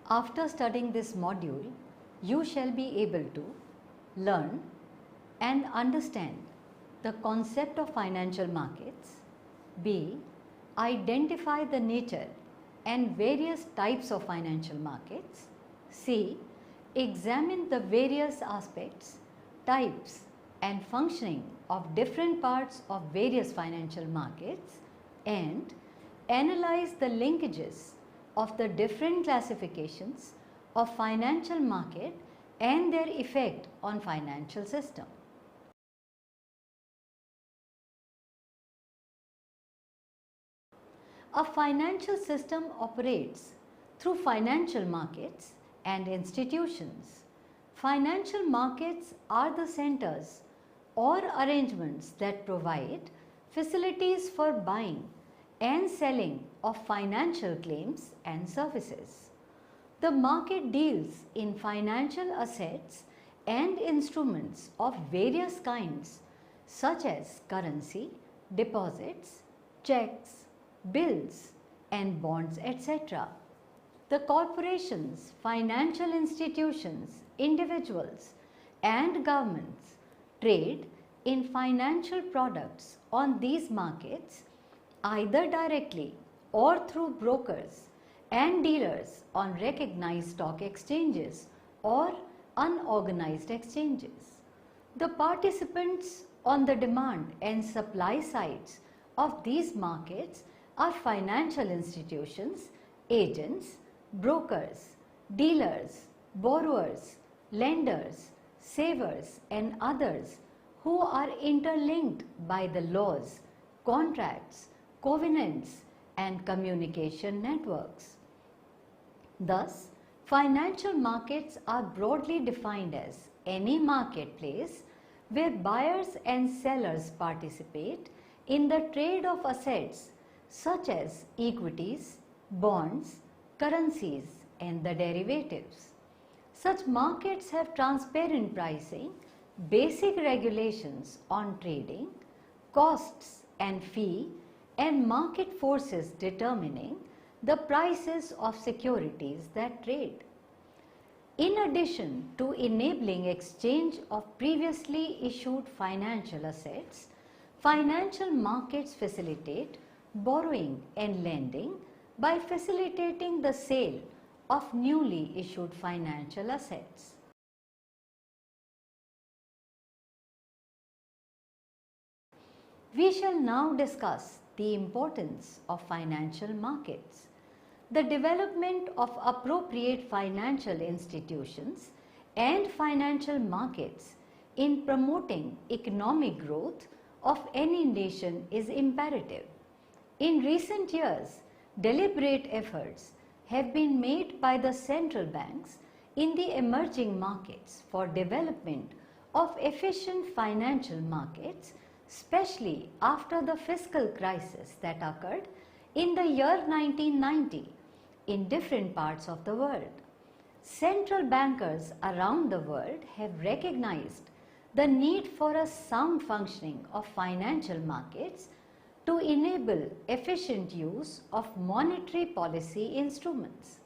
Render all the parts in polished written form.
After studying this module, you shall be able to learn and understand the concept of financial markets, B. Identify the nature and various types of financial markets, C. Examine the various aspects, types and functioning of different parts of various financial markets, and analyze the linkages of the different classifications of financial market and their effect on financial system. A financial system operates through financial markets and institutions. Financial markets are the centers or arrangements that provide facilities for buying and selling of financial claims and services. The market deals in financial assets and instruments of various kinds such as currency, deposits, checks, bills and bonds, etc. The corporations, financial institutions, individuals and governments trade in financial products on these markets either directly or through brokers and dealers on recognized stock exchanges or unorganized exchanges. The participants on the demand and supply sides of these markets are financial institutions, agents, brokers, dealers, borrowers, lenders, savers and others who are interlinked by the laws, contracts, covenants and communication networks. Thus, financial markets are broadly defined as any marketplace where buyers and sellers participate in the trade of assets such as equities, bonds, currencies and the derivatives. Such markets have transparent pricing, basic regulations on trading, costs and fee and market forces determining the prices of securities that trade. In addition to enabling exchange of previously issued financial assets, financial markets facilitate borrowing and lending by facilitating the sale of newly issued financial assets. We shall now discuss the importance of financial markets. The development of appropriate financial institutions and financial markets in promoting economic growth of any nation is imperative. In recent years, deliberate efforts have been made by the central banks in the emerging markets for development of efficient financial markets, especially after the fiscal crisis that occurred in the year 1990 in different parts of the world. Central bankers around the world have recognized the need for a sound functioning of financial markets to enable efficient use of monetary policy instruments.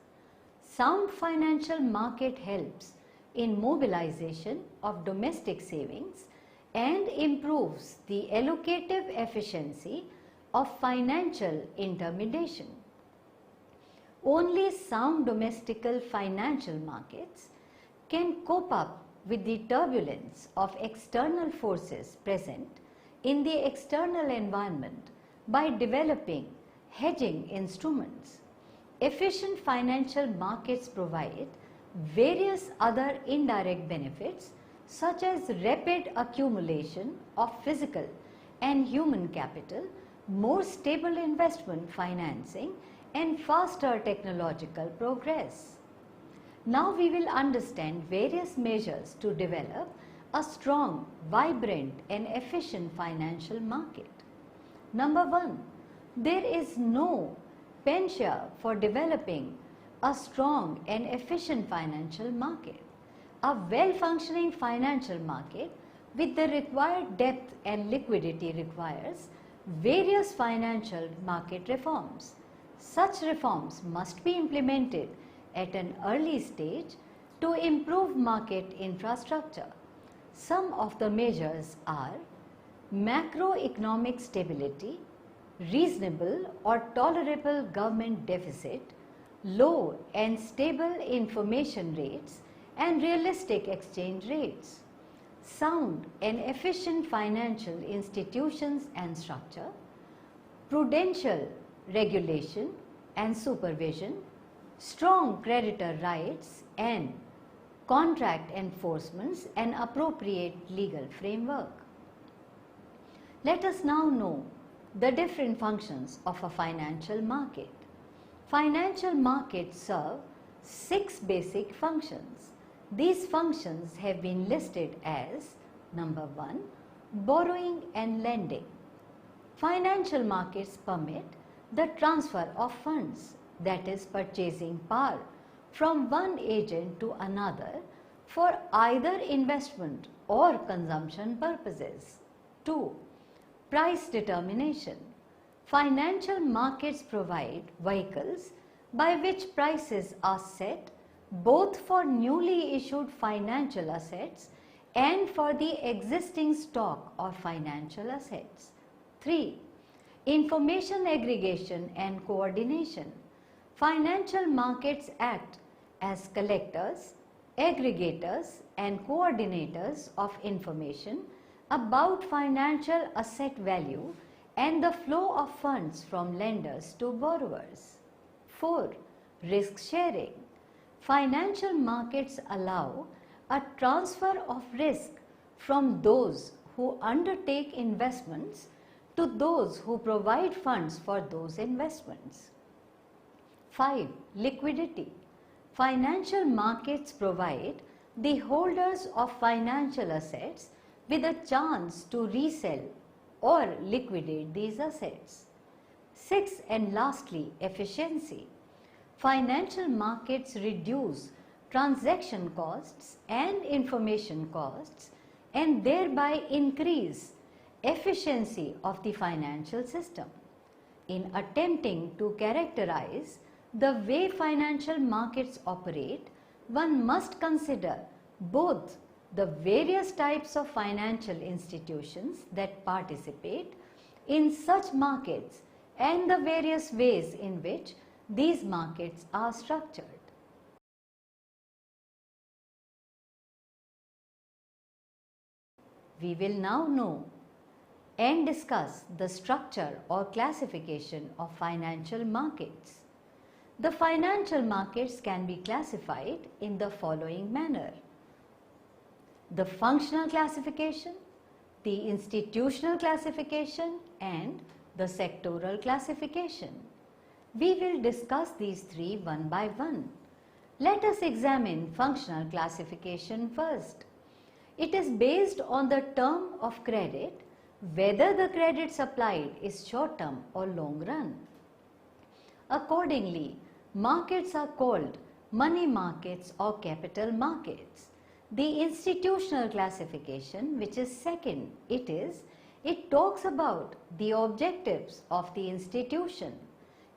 Sound financial market helps in mobilization of domestic savings and improves the allocative efficiency of financial intermediation. Only sound domestical financial markets can cope up with the turbulence of external forces present in the external environment by developing hedging instruments. Efficient financial markets provide various other indirect benefits such as rapid accumulation of physical and human capital, more stable investment financing and faster technological progress. Now we will understand various measures to develop a strong, vibrant and efficient financial market. Number 1, there is no panacea for developing a strong and efficient financial market. A well-functioning financial market with the required depth and liquidity requires various financial market reforms. Such reforms must be implemented at an early stage to improve market infrastructure. Some of the measures are macroeconomic stability, reasonable or tolerable government deficit, low and stable information rates and realistic exchange rates, sound and efficient financial institutions and structure, prudential regulation and supervision, strong creditor rights and contract enforcements and appropriate legal framework. Let us now know the different functions of a financial market. Financial markets serve 6 basic functions. These functions have been listed as number 1, borrowing and lending. Financial markets permit the transfer of funds, that is purchasing power, from one agent to another for either investment or consumption purposes. 2. Price determination. Financial markets provide vehicles by which prices are set both for newly issued financial assets and for the existing stock or financial assets. 3. Information aggregation and coordination. Financial markets act as collectors, aggregators and coordinators of information about financial asset value and the flow of funds from lenders to borrowers. 4. Risk sharing. Financial markets allow a transfer of risk from those who undertake investments to those who provide funds for those investments. 5. Liquidity. Financial markets provide the holders of financial assets with a chance to resell or liquidate these assets. 6. And lastly, efficiency. Financial markets reduce transaction costs and information costs and thereby increase efficiency of the financial system. In attempting to characterize the way financial markets operate, one must consider both the various types of financial institutions that participate in such markets and the various ways in which these markets are structured. We will now know and discuss the structure or classification of financial markets. The financial markets can be classified in the following manner: the functional classification, the institutional classification and the sectoral classification. We will discuss these three one by one. Let us examine functional classification first. It is based on the term of credit, whether the credit supplied is short term or long run. Accordingly, markets are called money markets or capital markets. The institutional classification, which is second, it talks about the objectives of the institution.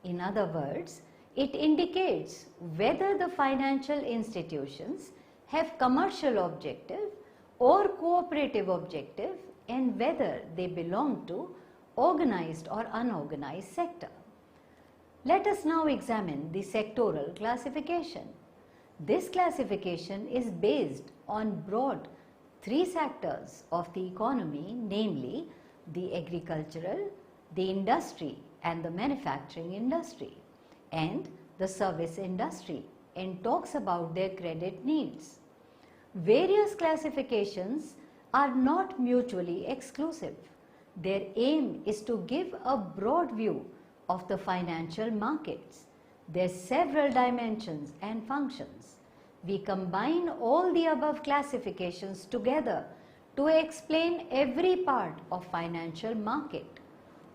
In other words, it indicates whether the financial institutions have commercial objective or cooperative objective and whether they belong to organized or unorganized sector. Let us now examine the sectoral classification. This classification is based on broad three sectors of the economy, namely the agricultural, the industry and the manufacturing industry, and the service industry, and talks about their credit needs. Various classifications are not mutually exclusive. Their aim is to give a broad view of the financial markets, their several dimensions and functions. We combine all the above classifications together to explain every part of financial market.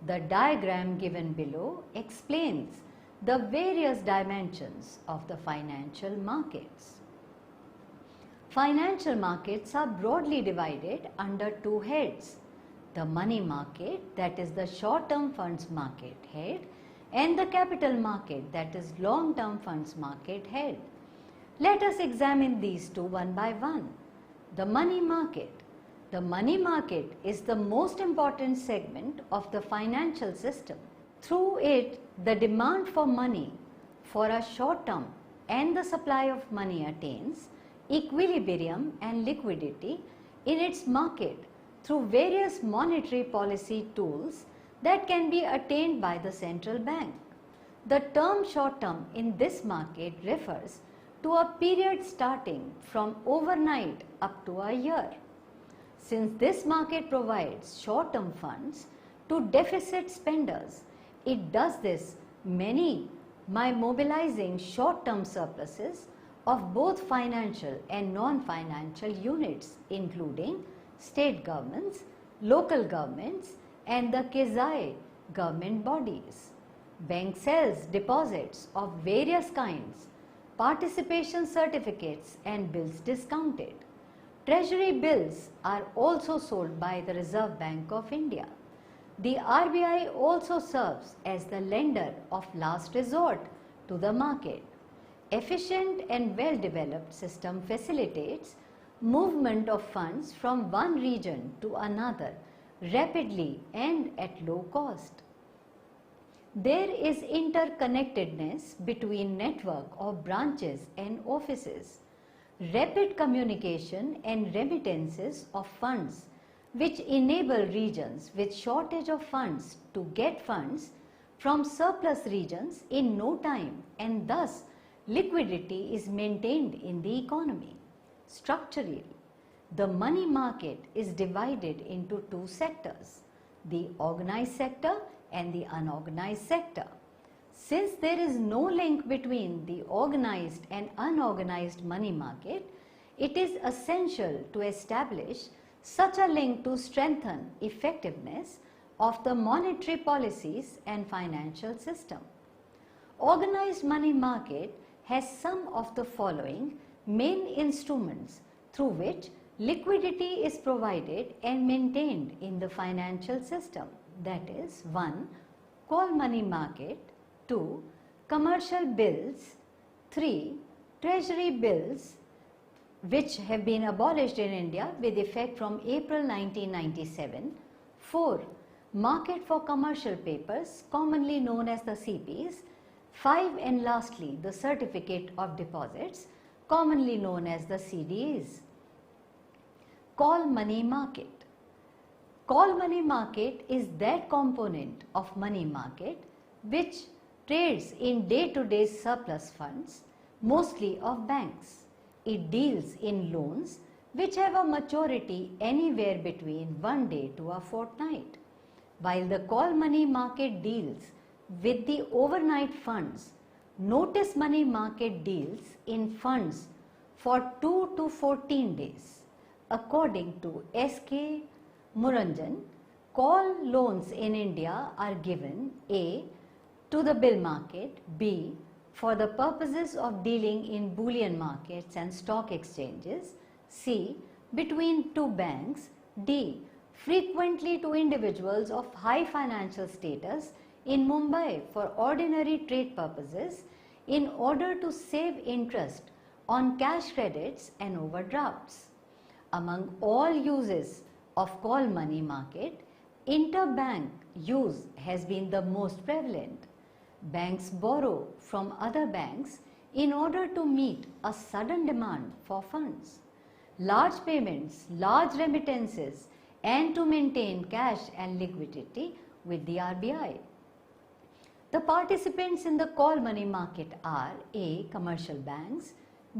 The diagram given below explains the various dimensions of the financial markets. Financial markets are broadly divided under two heads: the money market, that is the short-term funds market head, and the capital market, that is long-term funds market head. Let us examine these two one by one. The money market. The money market is the most important segment of the financial system. Through it, the demand for money for a short term and the supply of money attains equilibrium and liquidity in its market through various monetary policy tools that can be attained by the central bank. The term short term in this market refers to a period starting from overnight up to a year. Since this market provides short-term funds to deficit spenders, it does this by mobilizing short-term surpluses of both financial and non-financial units, including state governments, local governments, and the quasi-government bodies. Bank sells deposits of various kinds, participation certificates and bills discounted. Treasury bills are also sold by the Reserve Bank of India. The RBI also serves as the lender of last resort to the market. Efficient and well-developed system facilitates movement of funds from one region to another rapidly and at low cost. There is interconnectedness between network of branches and offices. Rapid communication and remittances of funds which enable regions with shortage of funds to get funds from surplus regions in no time, and thus liquidity is maintained in the economy. Structurally, the money market is divided into two sectors, the organized sector and the unorganized sector. Since there is no link between the organized and unorganized money market, it is essential to establish such a link to strengthen effectiveness of the monetary policies and financial system. Organized money market has some of the following main instruments through which liquidity is provided and maintained in the financial system. That is 1. Call money market, 2. Commercial bills, 3. Treasury bills, which have been abolished in India with effect from April 1997, 4. Market for commercial papers, commonly known as the CPs, 5. And lastly, the certificate of deposits, commonly known as the CDs. Call money market. Call money market is that component of money market which trades in day-to-day surplus funds, mostly of banks. It deals in loans which have a maturity anywhere between 1 day to a fortnight, while the call money market deals with the overnight funds. Notice money market deals in funds for 2 to 14 days. According to S.K. Muranjan, call loans in India are given A. to the bill market, B. for the purposes of dealing in bullion markets and stock exchanges, C. between two banks, D. frequently to individuals of high financial status in Mumbai for ordinary trade purposes in order to save interest on cash credits and overdrafts. Among all uses of call money market, interbank use has been the most prevalent. Banks borrow from other banks in order to meet a sudden demand for funds, large payments, large remittances, and to maintain cash and liquidity with the RBI. The participants in the call money market are A. commercial banks,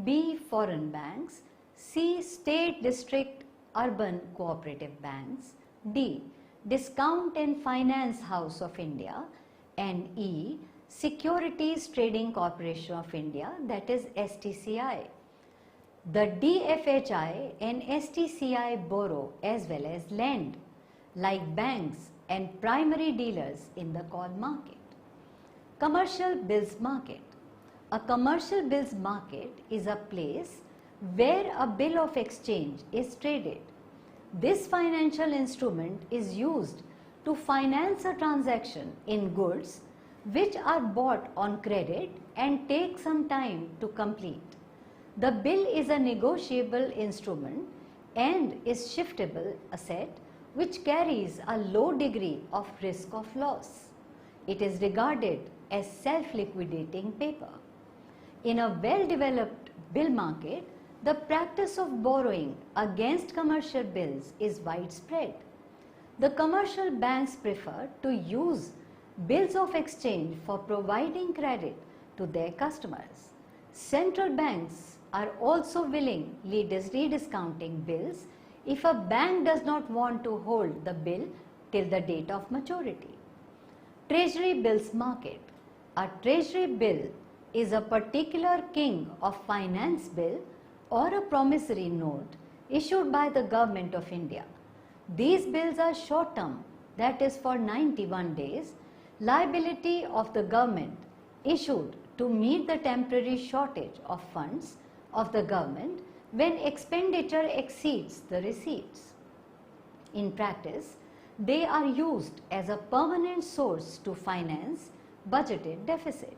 B. foreign banks, C. state, district, urban cooperative banks, D. Discount and Finance House of India, and E. Securities Trading Corporation of India, that is STCI. The DFHI and STCI borrow as well as lend, like banks and primary dealers in the call market. Commercial bills market. A commercial bills market is a place where a bill of exchange is traded. This financial instrument is used to finance a transaction in goods which are bought on credit and take some time to complete. The bill is a negotiable instrument and is shiftable asset which carries a low degree of risk of loss. It is regarded as self-liquidating paper. In a well-developed bill market, the practice of borrowing against commercial bills is widespread. The commercial banks prefer to use bills of exchange for providing credit to their customers. Central banks are also willingly rediscounting bills if a bank does not want to hold the bill till the date of maturity. Treasury bills market. A treasury bill is a particular king of finance bill or a promissory note issued by the Government of India. These bills are short term, that is for 91 days, liability of the government issued to meet the temporary shortage of funds of the government when expenditure exceeds the receipts. In practice, they are used as a permanent source to finance budgeted deficit.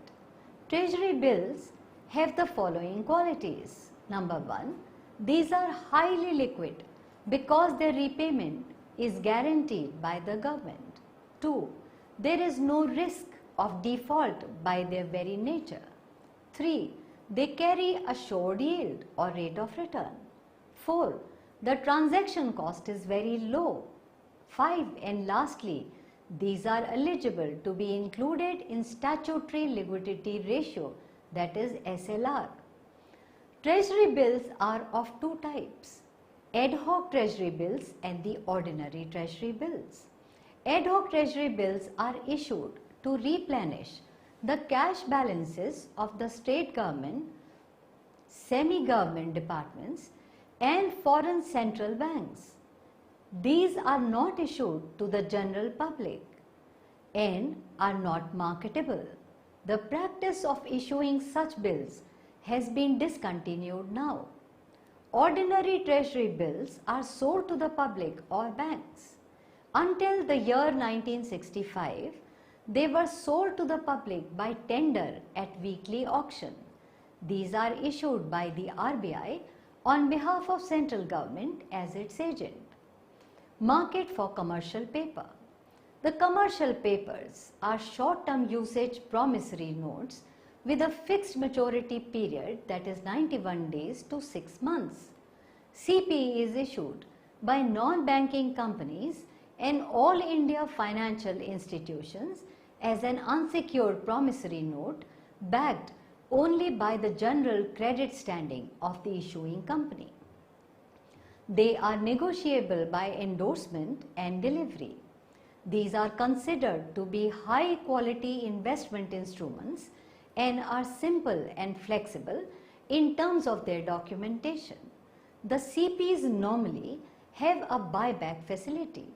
Treasury bills have the following qualities. Number 1, these are highly liquid because their repayment is guaranteed by the government. 2, there is no risk of default by their very nature. 3, they carry assured yield or rate of return. 4, the transaction cost is very low. 5, and lastly, these are eligible to be included in statutory liquidity ratio, that is SLR. Treasury bills are of two types, ad hoc treasury bills and the ordinary treasury bills. Ad hoc treasury bills are issued to replenish the cash balances of the state government, semi-government departments and foreign central banks. These are not issued to the general public and are not marketable. The practice of issuing such bills has been discontinued now. Ordinary treasury bills are sold to the public or banks. Until the year 1965, they were sold to the public by tender at weekly auction. These are issued by the RBI on behalf of central government as its agent. Market for commercial paper. The commercial papers are short-term usage promissory notes with a fixed maturity period, that is 91 days to 6 months. CP is issued by non-banking companies and all India financial institutions as an unsecured promissory note backed only by the general credit standing of the issuing company. They are negotiable by endorsement and delivery. These are considered to be high quality investment instruments and are simple and flexible in terms of their documentation. The CPs normally have a buyback facility.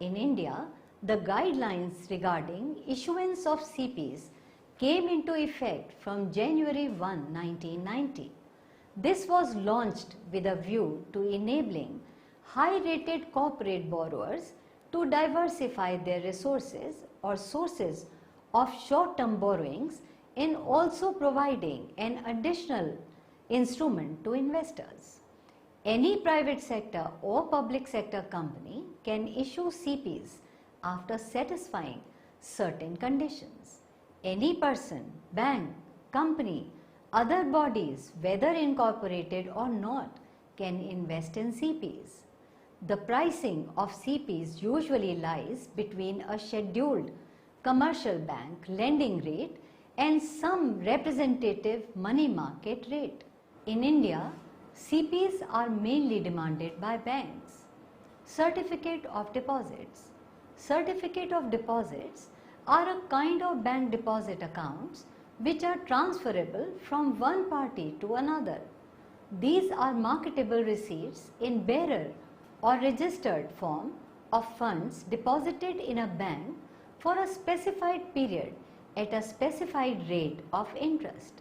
In India, the guidelines regarding issuance of CPs came into effect from January 1, 1990. This was launched with a view to enabling high-rated corporate borrowers to diversify their resources or sources of short-term borrowings and also providing an additional instrument to investors. Any private sector or public sector company can issue CPs after satisfying certain conditions. Any person, bank, company, other bodies, whether incorporated or not, can invest in CPs. The pricing of CPs usually lies between a scheduled commercial bank lending rate and some representative money market rate. In India, CPs are mainly demanded by banks. Certificate of deposits. Certificate of deposits are a kind of bank deposit accounts which are transferable from one party to another. These are marketable receipts in bearer or registered form of funds deposited in a bank for a specified period at a specified rate of interest.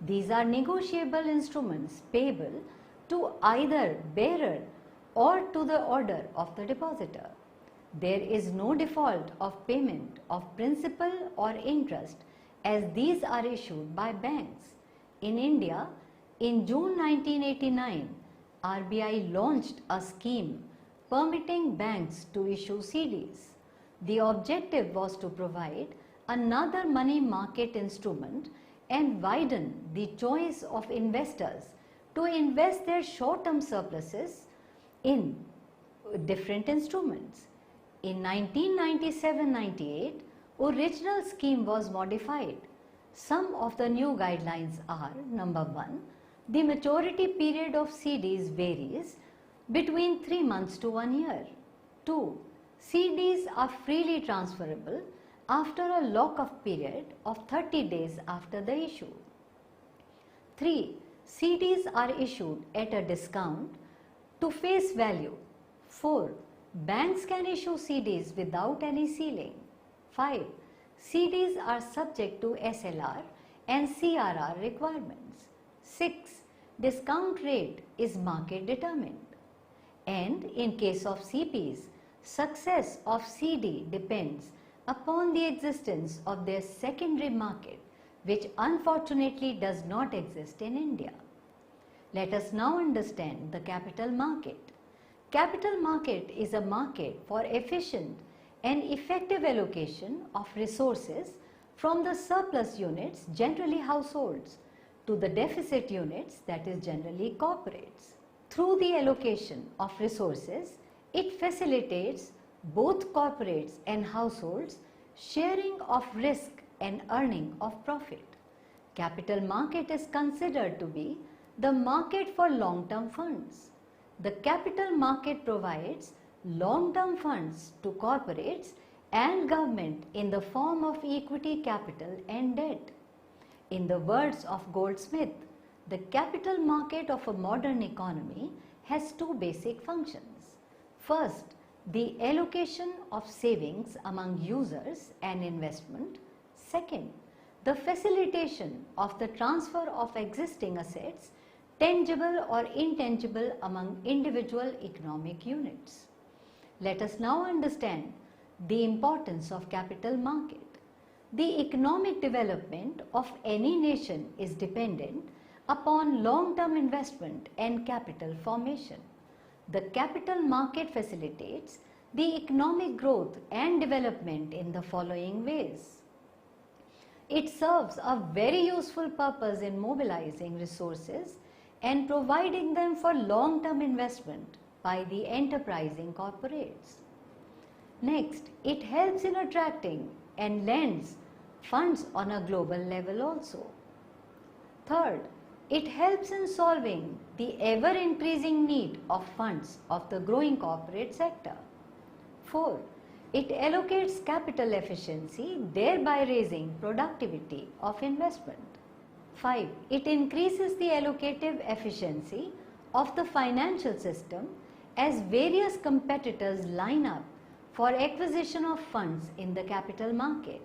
These are negotiable instruments payable to either bearer or to the order of the depositor. There is no default of payment of principal or interest as these are issued by banks. In India, In June 1989, RBI launched a scheme permitting banks to issue CDs. The objective was to provide another money market instrument and widen the choice of investors to invest their short-term surpluses in different instruments. In 1997-98, original scheme was modified. Some of the new guidelines are: number 1, the maturity period of CDs varies between 3 months to 1 year. 2, CDs are freely transferable after a lock-up period of 30 days after the issue. 3, CDs are issued at a discount to face value. 4, banks can issue CDs without any ceiling. 5, CDs are subject to SLR and CRR requirements. 6, discount rate is market determined. And in case of CPs, success of CD depends upon the existence of their secondary market, which unfortunately does not exist in India. Let us now understand the capital market. Capital market is a market for efficient and effective allocation of resources from the surplus units, generally households, to the deficit units, that is generally corporates. Through the allocation of resources, it facilitates both corporates and households sharing of risk and earning of profit. Capital market is considered to be the market for long-term funds. The capital market provides long-term funds to corporates and government in the form of equity capital and debt. In the words of Goldsmith, the capital market of a modern economy has two basic functions. First, the allocation of savings among users and investment. Second, the facilitation of the transfer of existing assets, tangible or intangible, among individual economic units. Let us now understand the importance of capital market. The economic development of any nation is dependent upon long-term investment and capital formation. The capital market facilitates the economic growth and development in the following ways. It serves a very useful purpose in mobilizing resources and providing them for long-term investment by the enterprising corporates. Next, it helps in attracting and lends funds on a global level also. Third, it helps in solving the ever-increasing need of funds of the growing corporate sector. 4. It allocates capital efficiency, thereby raising productivity of investment. 5. It increases the allocative efficiency of the financial system as various competitors line up for acquisition of funds in the capital market.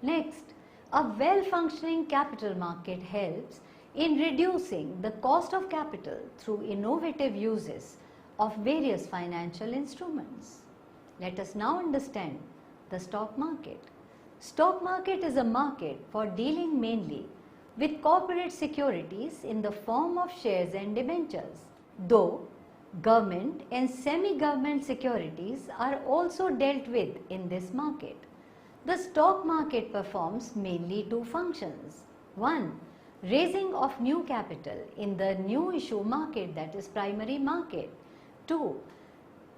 Next, a well-functioning capital market helps in reducing the cost of capital through innovative uses of various financial instruments. Let us now understand the stock market. Stock market is a market for dealing mainly with corporate securities in the form of shares and debentures, though government and semi-government securities are also dealt with in this market. The stock market performs mainly two functions. 1. Raising of new capital in the new issue market, that is primary market. 2.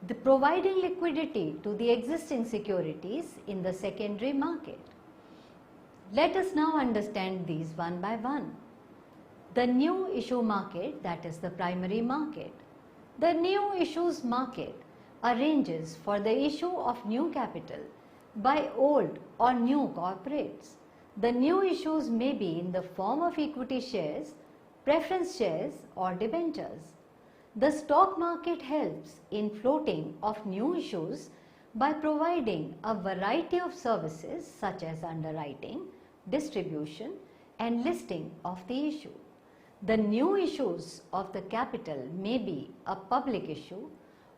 The providing liquidity to the existing securities in the secondary market. Let us now understand these one by one. The new issue market, that is the primary market. The new issues market arranges for the issue of new capital by old or new corporates. The new issues may be in the form of equity shares, preference shares or debentures. The stock market helps in floating of new issues by providing a variety of services such as underwriting, distribution and listing of the issue. The new issues of the capital may be a public issue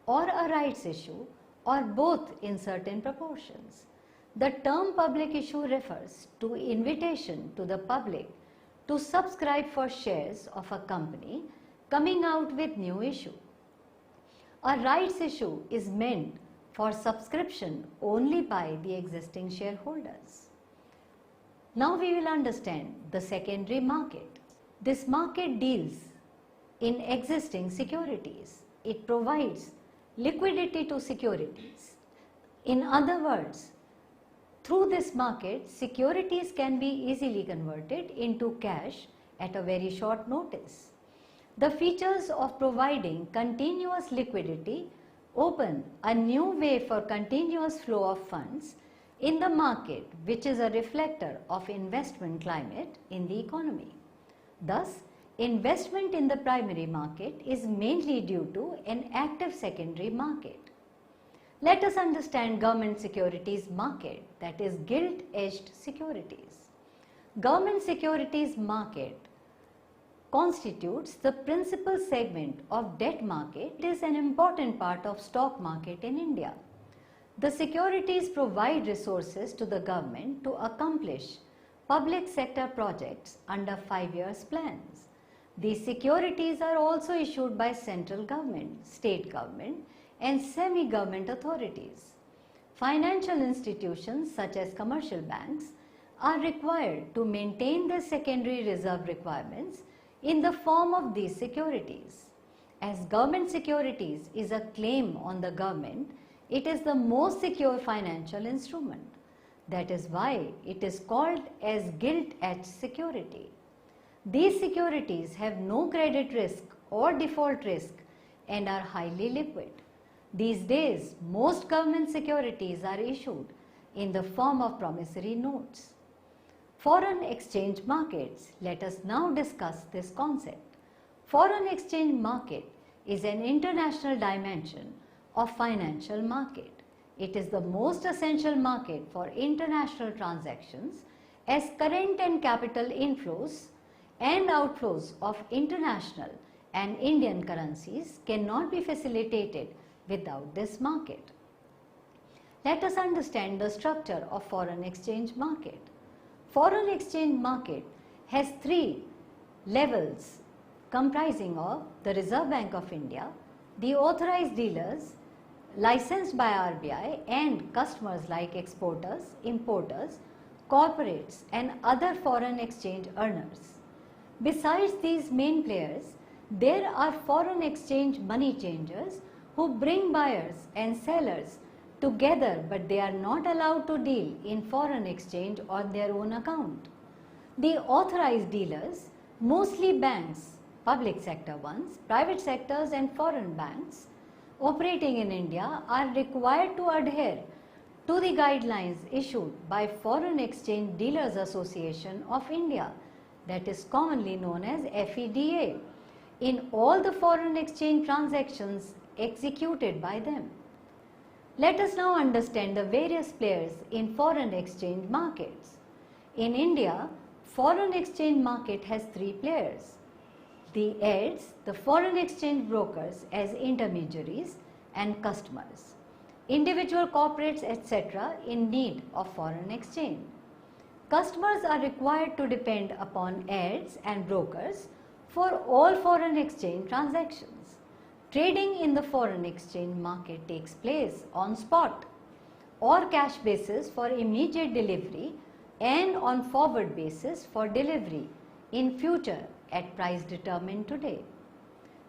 or a rights issue or both in certain proportions. The term public issue refers to invitation to the public to subscribe for shares of a company coming out with new issue. A rights issue is meant for subscription only by the existing shareholders. Now we will understand the secondary market. This market deals in existing securities. It provides liquidity to securities. In other words, through this market, securities can be easily converted into cash at a very short notice. The features of providing continuous liquidity open a new way for continuous flow of funds in the market, which is a reflector of investment climate in the economy. Thus, investment in the primary market is mainly due to an active secondary market. Let us understand government securities market, that is gilt-edged securities. Government securities market constitutes the principal segment of debt market. It is an important part of stock market in India. The securities provide resources to the government to accomplish public sector projects under 5 years plans. These securities are also issued by central government, state government and semi-government authorities. Financial institutions such as commercial banks are required to maintain their secondary reserve requirements in the form of these securities. As government securities is a claim on the government, it is the most secure financial instrument. That is why it is called as gilt-edged security. These securities have no credit risk or default risk and are highly liquid. These days, most government securities are issued in the form of promissory notes. Foreign exchange markets. Let us now discuss this concept. Foreign exchange market is an international dimension of financial market. It is the most essential market for international transactions as current and capital inflows and outflows of international and Indian currencies cannot be facilitated without this market. Let us understand the structure of foreign exchange market. Foreign exchange market has 3 levels comprising of the Reserve Bank of India, the authorized dealers licensed by RBI and customers like exporters, importers, corporates and other foreign exchange earners. Besides these main players, there are foreign exchange money changers who bring buyers and sellers together, but they are not allowed to deal in foreign exchange on their own account. The authorized dealers, mostly banks, public sector ones, private sectors and foreign banks operating in India are required to adhere to the guidelines issued by Foreign Exchange Dealers Association of India, that is commonly known as FEDA, in all the foreign exchange transactions executed by them. Let us now understand the various players in foreign exchange markets. In India, foreign exchange market has 3 players. The ADs, the foreign exchange brokers as intermediaries and customers, individual corporates etc. in need of foreign exchange. Customers are required to depend upon ADs and brokers for all foreign exchange transactions. Trading in the foreign exchange market takes place on spot or cash basis for immediate delivery and on forward basis for delivery in future at price determined today.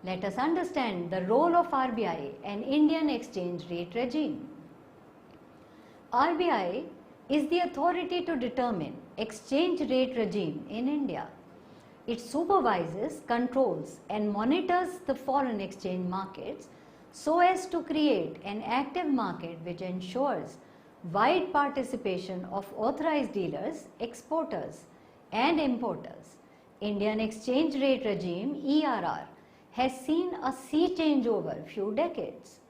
Let us understand the role of RBI and Indian exchange rate regime. RBI is the authority to determine exchange rate regime in India. It supervises, controls and monitors the foreign exchange markets so as to create an active market which ensures wide participation of authorized dealers, exporters and importers. Indian exchange rate regime ERR has seen a sea change over few decades.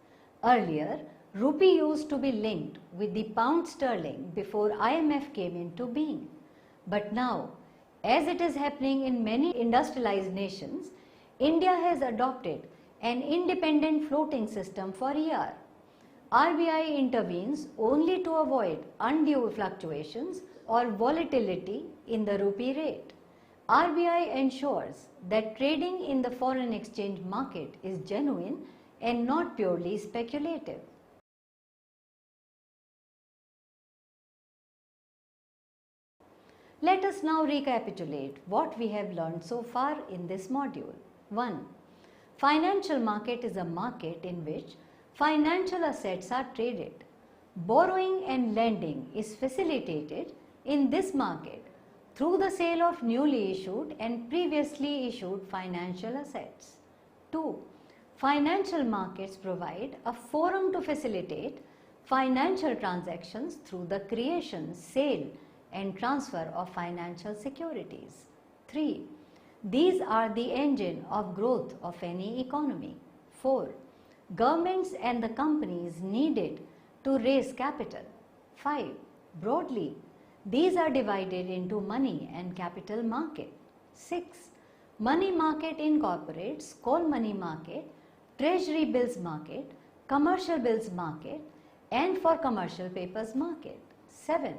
Earlier, rupee used to be linked with the pound sterling before IMF came into being. But now, as it is happening in many industrialized nations, India has adopted an independent floating system for ER. RBI intervenes only to avoid undue fluctuations or volatility in the rupee rate. RBI ensures that trading in the foreign exchange market is genuine and not purely speculative. Let us now recapitulate what we have learned so far in this module. 1. Financial market is a market in which financial assets are traded. Borrowing and lending is facilitated in this market through the sale of newly issued and previously issued financial assets. 2. Financial markets provide a forum to facilitate financial transactions through the creation, sale, and transfer of financial securities. 3. These are the engine of growth of any economy. 4. Governments and the companies needed to raise capital. 5. Broadly, these are divided into money and capital market. 6. Money market incorporates call money market, treasury bills market, commercial bills market, and for commercial papers market. 7.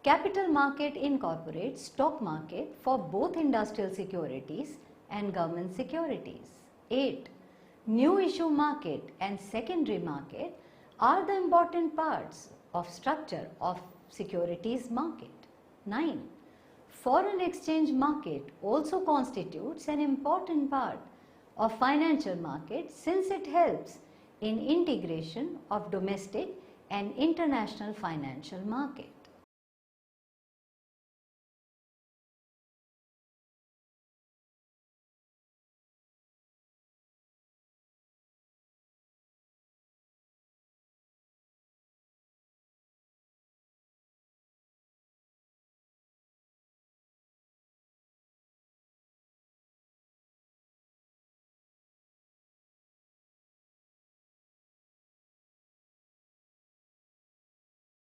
Capital market incorporates stock market for both industrial securities and government securities. 8. New issue market and secondary market are the important parts of structure of securities market. 9. Foreign exchange market also constitutes an important part of financial market since it helps in integration of domestic and international financial market.